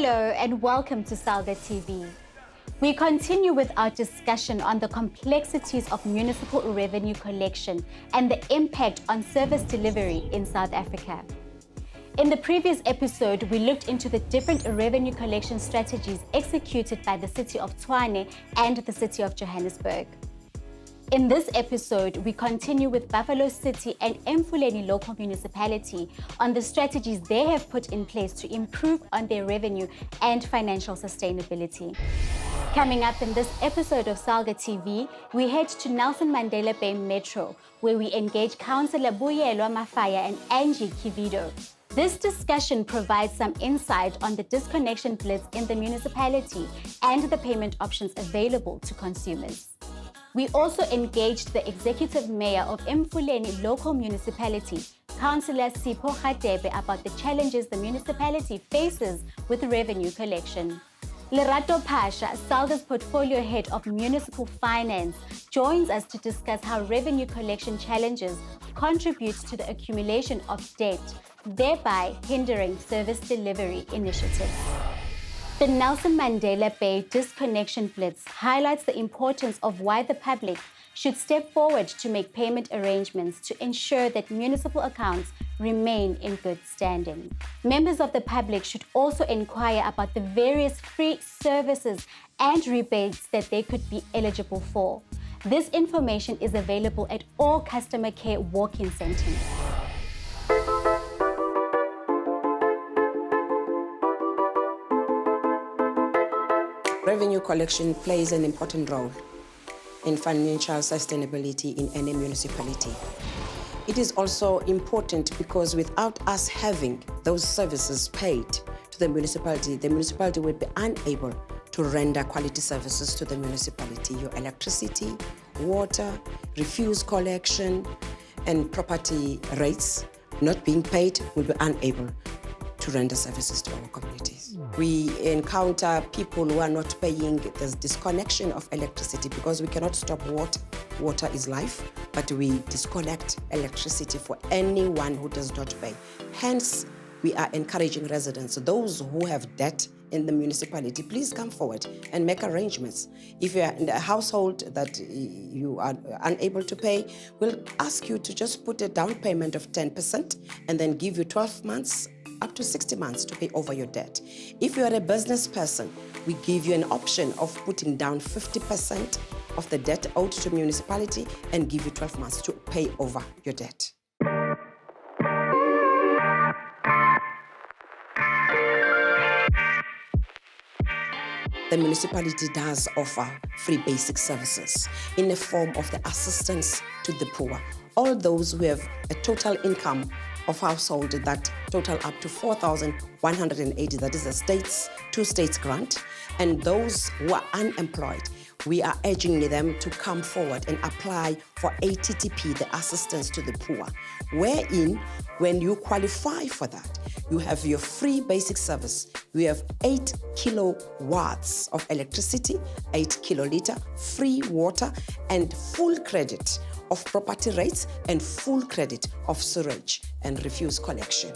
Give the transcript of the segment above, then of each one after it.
Hello and welcome to Salga TV. We continue with our discussion on the complexities of municipal revenue collection and the impact on service delivery in South Africa. In the previous episode, we looked into the different revenue collection strategies executed by the City of Tshwane and the City of Johannesburg. In this episode, we continue with Buffalo City and Emfuleni local municipality on the strategies they have put in place to improve on their revenue and financial sustainability. Coming up in this episode of Salga TV, we head to Nelson Mandela Bay Metro, where we engage Councillor Buyelwa Mafaya and Angie Kivido. This discussion provides some insight on the disconnection blitz in the municipality and the payment options available to consumers. We also engaged the Executive Mayor of Emfuleni local municipality, Councillor Sipho Radebe, about the challenges the municipality faces with revenue collection. Lerato Pasha, Salga's portfolio head of municipal finance, joins us to discuss how revenue collection challenges contribute to the accumulation of debt, thereby hindering service delivery initiatives. The Nelson Mandela Bay Disconnection Blitz highlights the importance of why the public should step forward to make payment arrangements to ensure that municipal accounts remain in good standing. Members of the public should also inquire about the various free services and rebates that they could be eligible for. This information is available at all customer care walk-in centers. Revenue collection plays an important role in financial sustainability in any municipality. It is also important because without us having those services paid to the municipality will be unable to render quality services to the municipality. Your electricity, water, refuse collection, and property rates not being paid will be unable to render services to our communities. We encounter people who are not paying. There's disconnection of electricity because we cannot stop water. Water is life, but we disconnect electricity for anyone who does not pay. Hence, we are encouraging residents, those who have debt in the municipality, please come forward and make arrangements. If you are in a household that you are unable to pay, we'll ask you to just put a down payment of 10% and then give you 12 months up to 60 months to pay over your debt. If you are a business person, we give you an option of putting down 50% of the debt owed to municipality and give you 12 months to pay over your debt. The municipality does offer free basic services in the form of the assistance to the poor. All those who have a total income of household that total up to 4,180, that is a two states grant, and those who are unemployed, we are urging them to come forward and apply for ATTP, the assistance to the poor, wherein when you qualify for that, you have your free basic service. We have 8 kilowatts of electricity, 8 kiloliter, free water, and full credit of property rates and full credit of sewage and refuse collection.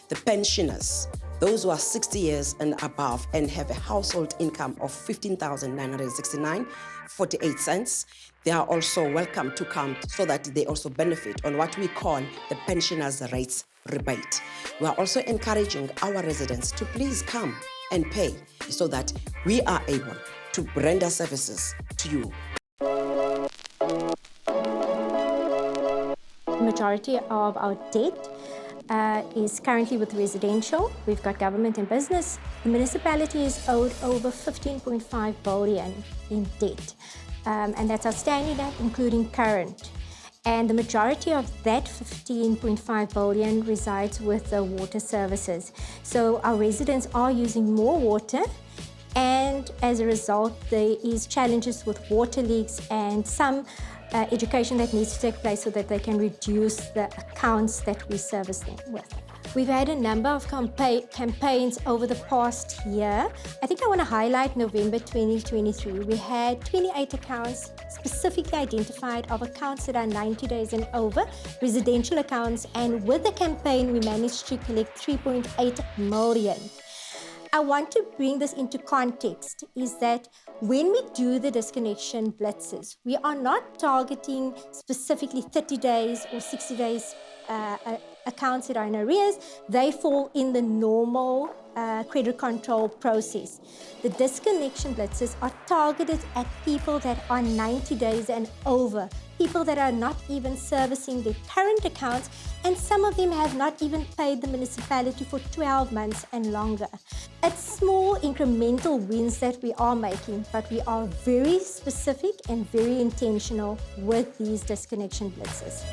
The pensioners, those who are 60 years and above and have a household income of 15,969.48 cents, they are also welcome to come so that they also benefit on what we call the pensioners' rates rebate. We are also encouraging our residents to please come and pay so that we are able to render services to you. The majority of our debt is currently with residential. We've got government and business. The municipality is owed over 15.5 billion in debt, and that's outstanding debt, including current. And the majority of that 15.5 billion resides with the water services. So our residents are using more water, and as a result, there is challenges with water leaks and some education that needs to take place so that they can reduce the accounts that we service them with. We've had a number of campaigns over the past year. I think I want to highlight November 2023. We had 28 accounts specifically identified of accounts that are 90 days and over, residential accounts, and with the campaign we managed to collect 3.8 million. I want to bring this into context is that when we do the disconnection blitzes, we are not targeting specifically 30 days or 60 days accounts that are in arrears. They fall in the normal credit control process. The disconnection blitzes are targeted at people that are 90 days and over, people that are not even servicing their current accounts, and some of them have not even paid the municipality for 12 months and longer. It's small incremental wins that we are making, but we are very specific and very intentional with these disconnection blitzes.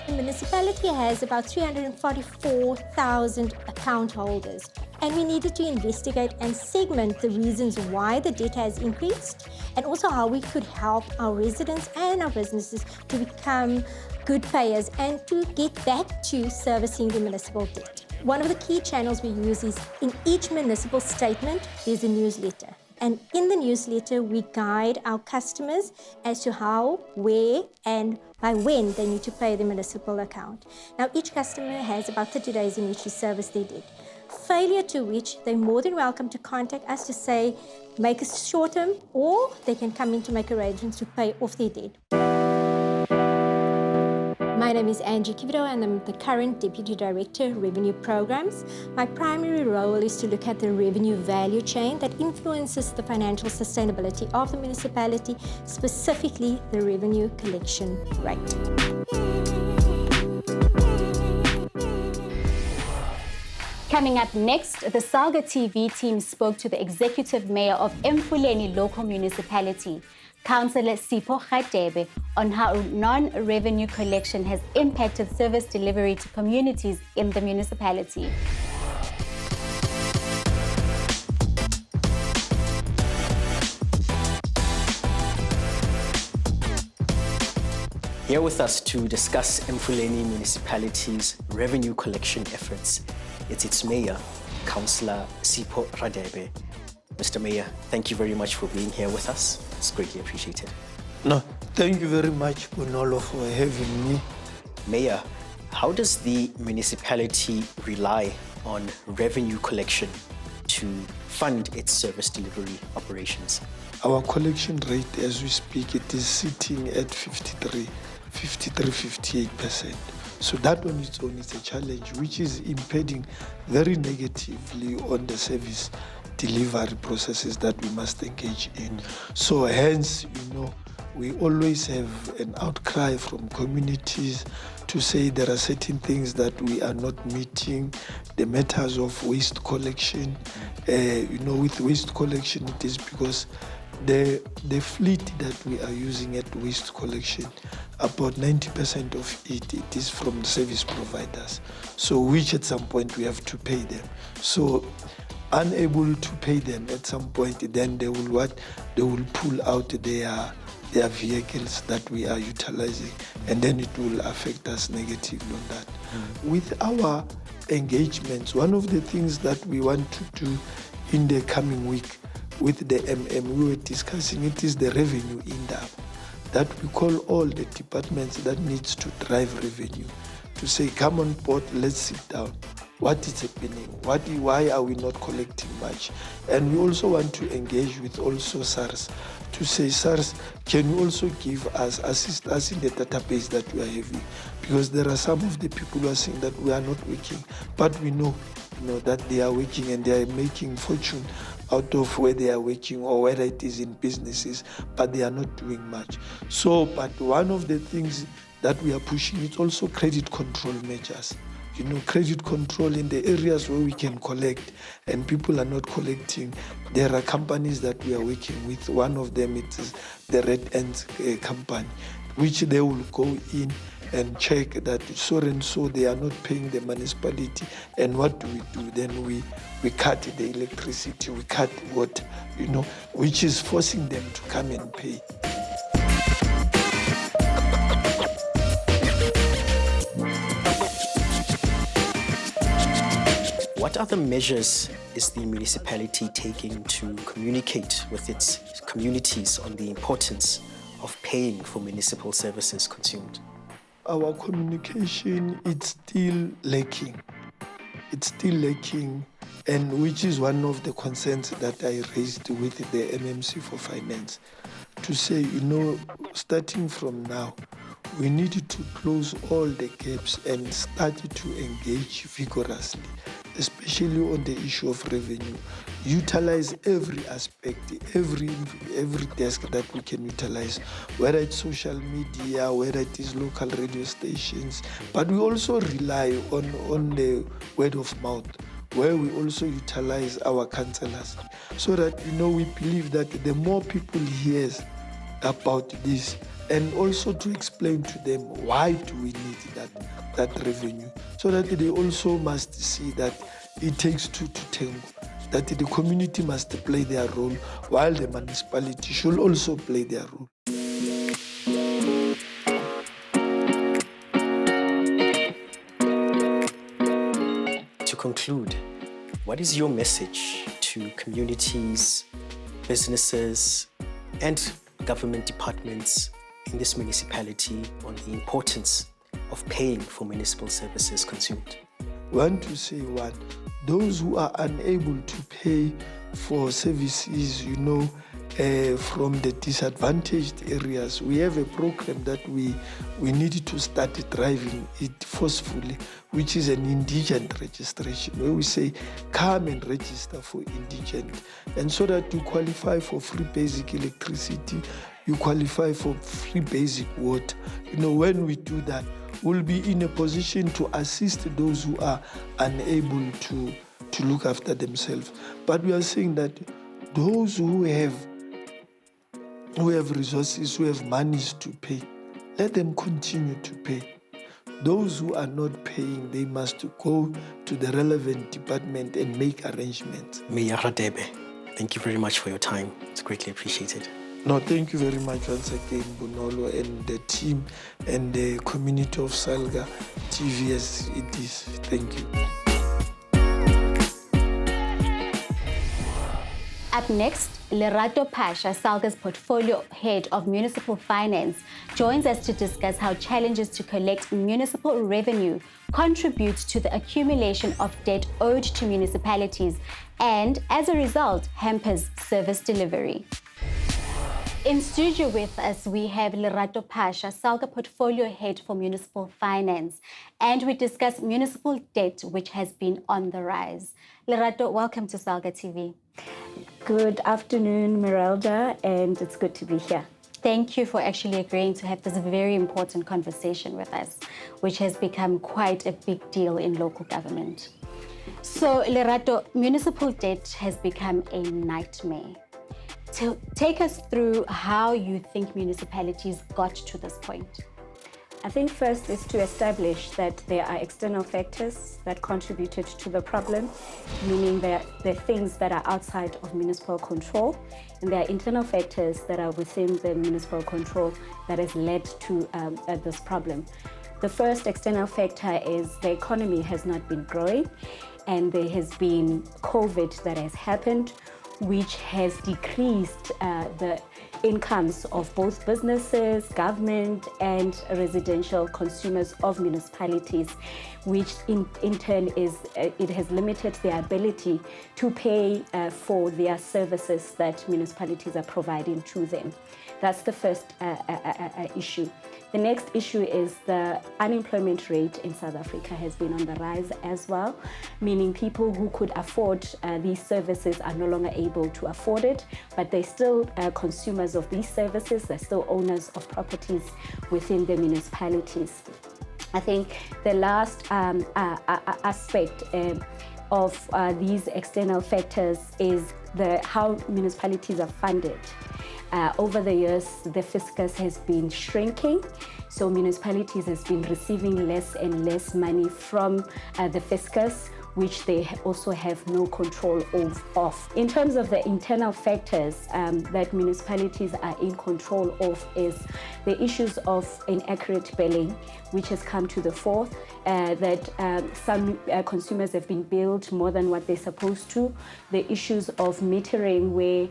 The municipality has about 344,000 account holders, and we needed to investigate and segment the reasons why the debt has increased, and also how we could help our residents and our businesses to become good payers and to get back to servicing the municipal debt. One of the key channels we use is in each municipal statement, there's a newsletter. And in the newsletter, we guide our customers as to how, where, and by when they need to pay the municipal account. Now, each customer has about 30 days in which to service their debt. Failure to which they're more than welcome to contact us to say, make a short term, or they can come in to make arrangements to pay off their debt. My name is Angie Kivido, and I'm the current Deputy Director, Revenue Programs. My primary role is to look at the revenue value chain that influences the financial sustainability of the municipality, specifically the revenue collection rate. Coming up next, the Salga TV team spoke to the Executive Mayor of Emfuleni local municipality, Councillor Sipho Radebe, on how non-revenue collection has impacted service delivery to communities in the municipality. Here with us to discuss Emfuleni Municipality's revenue collection efforts, it's its mayor, Councillor Sipho Radebe. Mr. Mayor, thank you very much for being here with us. It's greatly appreciated. No, thank you very much, Bonolo, for having me. Mayor, how does the municipality rely on revenue collection to fund its service delivery operations? Our collection rate, as we speak, it is sitting at 58%. So that on its own is a challenge, which is impeding very negatively on the service delivery processes that we must engage in. So hence, we always have an outcry from communities to say there are certain things that we are not meeting. The matters of waste collection, with waste collection, it is because the fleet that we are using at waste collection, about 90% of it is from service providers. So which at some point we have to pay them. So unable to pay them at some point, then they will pull out their vehicles that we are utilizing, and then it will affect us negatively on that. With our engagements, one of the things that we want to do in the coming week with the we were discussing, it is the revenue in-depth that we call all the departments that needs to drive revenue to say, come on board, let's sit down. What is happening? Why are we not collecting much? And we also want to engage with also SARS to say, SARS, can you also assist us in the database that we are having? Because there are some of the people who are saying that we are not working, but we know that they are working and they are making fortune out of where they are working or whether it is in businesses, but they are not doing much. So, but one of the things that we are pushing is also credit control measures. Credit control in the areas where we can collect and people are not collecting. There are companies that we are working with. One of them is the Red Ant company, which they will go in and check that so and so they are not paying the municipality. And what do? Then we cut the electricity, we cut water, which is forcing them to come and pay. What other measures is the municipality taking to communicate with its communities on the importance of paying for municipal services consumed? Our communication is still lacking. it's still lacking, and which is one of the concerns that I raised with the MMC for Finance, to say, starting from now, we need to close all the gaps and start to engage vigorously, especially on the issue of revenue. Utilize every aspect, every desk that we can utilize, whether it's social media, whether it is local radio stations, but we also rely on the word of mouth, where we also utilize our councillors, so that we believe that the more people hears about this, and also to explain to them why do we need that revenue, so that they also must see that it takes two to tango, that the community must play their role, while the municipality should also play their role. To conclude, what is your message to communities, businesses, and government departments in this municipality on the importance of paying for municipal services consumed? I want to say one, those who are unable to pay for services, from the disadvantaged areas, we have a program that we need to start driving it forcefully, which is an indigent registration, where we say, come and register for indigent. And so that you qualify for free basic electricity, you qualify for free basic water. When we do that, we'll be in a position to assist those who are unable to look after themselves. But we are saying that those who have resources, who have monies to pay, let them continue to pay. Those who are not paying, they must go to the relevant department and make arrangements. Mayor Radebe, thank you very much for your time. It's greatly appreciated. No, thank you very much once again, Bonolo, and the team and the community of Salga TV as it is. Thank you. Up next, Lerato Pasha, Salga's portfolio head of municipal finance, joins us to discuss how challenges to collect municipal revenue contribute to the accumulation of debt owed to municipalities and, as a result, hampers service delivery. In studio with us, we have Lerato Pasha, Salga portfolio head for municipal finance, and we discuss municipal debt, which has been on the rise. Lerato, welcome to Salga TV. Good afternoon, Merelda, and it's good to be here. Thank you for actually agreeing to have this very important conversation with us, which has become quite a big deal in local government. So, Lerato, municipal debt has become a nightmare. So take us through how you think municipalities got to this point. I think first is to establish that there are external factors that contributed to the problem, meaning that there are things that are outside of municipal control, and there are internal factors that are within the municipal control that has led to this problem. The first external factor is the economy has not been growing, and there has been COVID that has happened, which has decreased the incomes of both businesses, government, and residential consumers of municipalities, which in turn it has limited their ability to pay for their services that municipalities are providing to them. That's the first issue. The next issue is the unemployment rate in South Africa has been on the rise as well, meaning people who could afford these services are no longer able to afford it, but they're still consumers of these services, they're still owners of properties within the municipalities. I think the last aspect of these external factors is how municipalities are funded. Over the years, the fiscus has been shrinking, so municipalities has been receiving less and less money from the fiscus, which they also have no control of. In terms of the internal factors that municipalities are in control of is the issues of inaccurate billing, which has come to the fore, that some consumers have been billed more than what they're supposed to, the issues of metering where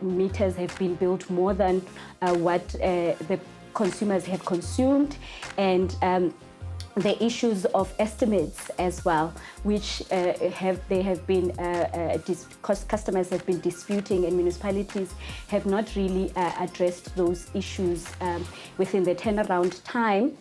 meters have been billed more than what the consumers have consumed, and the issues of estimates as well, which customers have been disputing, and municipalities have not really addressed those issues within the turnaround time.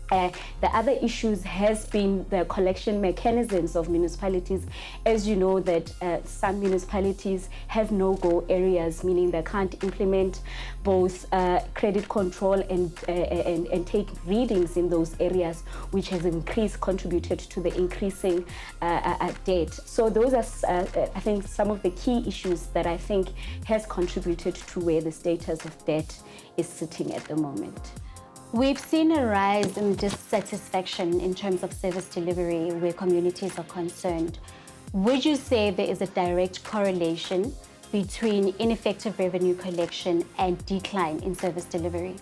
The other issues has been the collection mechanisms of municipalities. As you know, that some municipalities have no-go areas, meaning they can't implement both credit control and take readings in those areas, which has contributed to the increasing debt. So those are, I think, some of the key issues that I think has contributed to where the status of debt is sitting at the moment. We've seen a rise in dissatisfaction in terms of service delivery where communities are concerned. Would you say there is a direct correlation between ineffective revenue collection and decline in service delivery?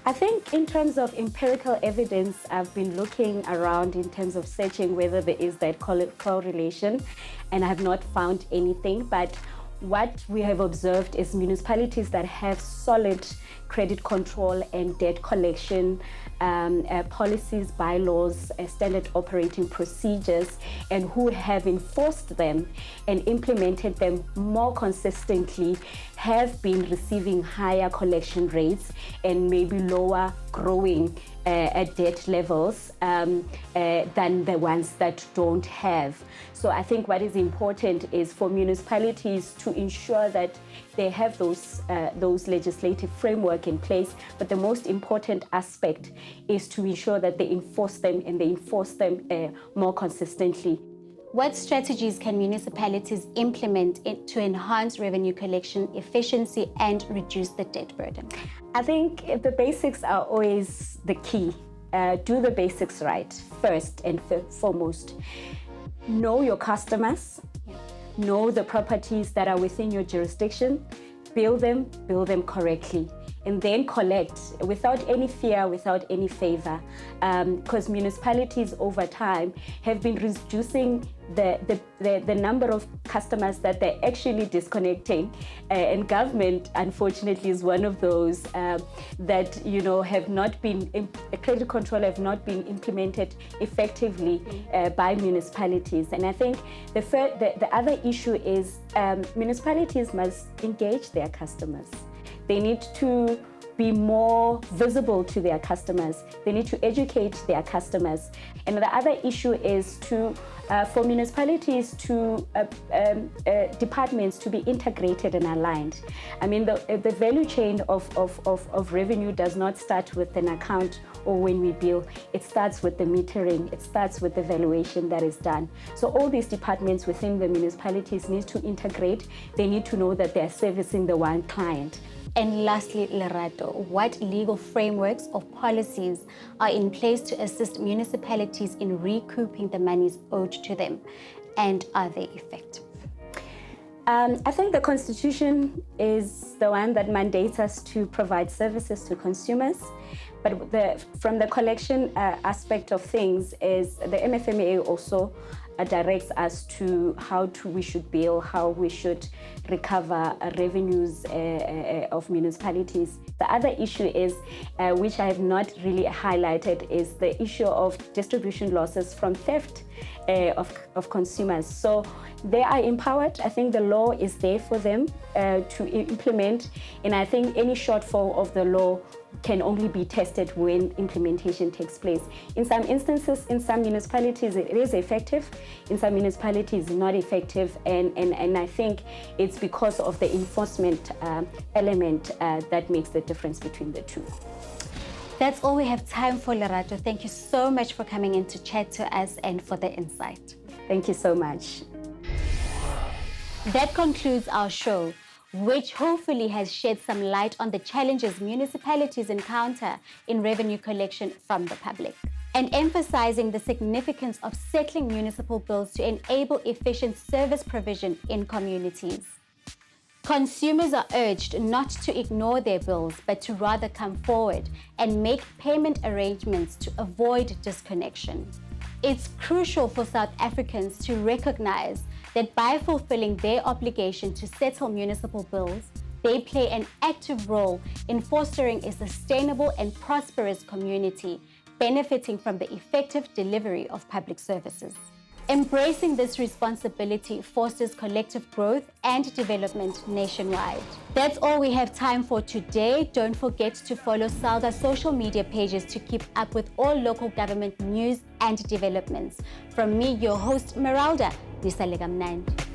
I think in terms of empirical evidence, I've been looking around in terms of searching whether there is that correlation, and I have not found anything. But what we have observed is municipalities that have solid credit control and debt collection policies, bylaws, standard operating procedures, and who have enforced them and implemented them more consistently, have been receiving higher collection rates and maybe lower growing debt levels than the ones that don't have. So I think what is important is for municipalities to ensure that they have those legislative framework in place, but the most important aspect is to ensure that they enforce them, and they enforce them more consistently. What strategies can municipalities implement to enhance revenue collection efficiency and reduce the debt burden? I think the basics are always the key. Do the basics right, first and foremost. Know your customers, know the properties that are within your jurisdiction, build them correctly, and then collect without any fear, without any favor, because municipalities over time have been reducing the number of customers that they're actually disconnecting, and government, unfortunately, is one of those that have not been credit control have not been implemented effectively by municipalities. And I think the other issue is municipalities must engage their customers. They need to be more visible to their customers. They need to educate their customers. And the other issue is for municipalities to departments to be integrated and aligned. I mean, the value chain of revenue does not start with an account or when we bill. It starts with the metering. It starts with the valuation that is done. So all these departments within the municipalities need to integrate. They need to know that they're servicing the one client. And lastly, Lerato, what legal frameworks or policies are in place to assist municipalities in recouping the monies owed to them, and are they effective? I think the Constitution is the one that mandates us to provide services to consumers. But from the collection aspect of things is the MFMA also directs us to how we should bill, how we should recover revenues of municipalities. The other issue is, which I have not really highlighted, is the issue of distribution losses from theft of consumers. So they are empowered. I think the law is there for them to implement, and I think any shortfall of the law can only be tested when implementation takes place. In some instances, in some municipalities, it is effective. In some municipalities, not effective. And I think it's because of the enforcement element that makes the difference between the two. That's all we have time for, Lerato. Thank you so much for coming in to chat to us and for the insight. Thank you so much. That concludes our show, which hopefully has shed some light on the challenges municipalities encounter in revenue collection from the public, and emphasizing the significance of settling municipal bills to enable efficient service provision in communities. Consumers are urged not to ignore their bills, but to rather come forward and make payment arrangements to avoid disconnection. It's crucial for South Africans to recognize that by fulfilling their obligation to settle municipal bills, they play an active role in fostering a sustainable and prosperous community benefiting from the effective delivery of public services. Embracing this responsibility fosters collective growth and development nationwide. That's all we have time for today. Don't forget to follow SALGA's social media pages to keep up with all local government news and developments. From me, your host, Meralda Nisalega Mnandi.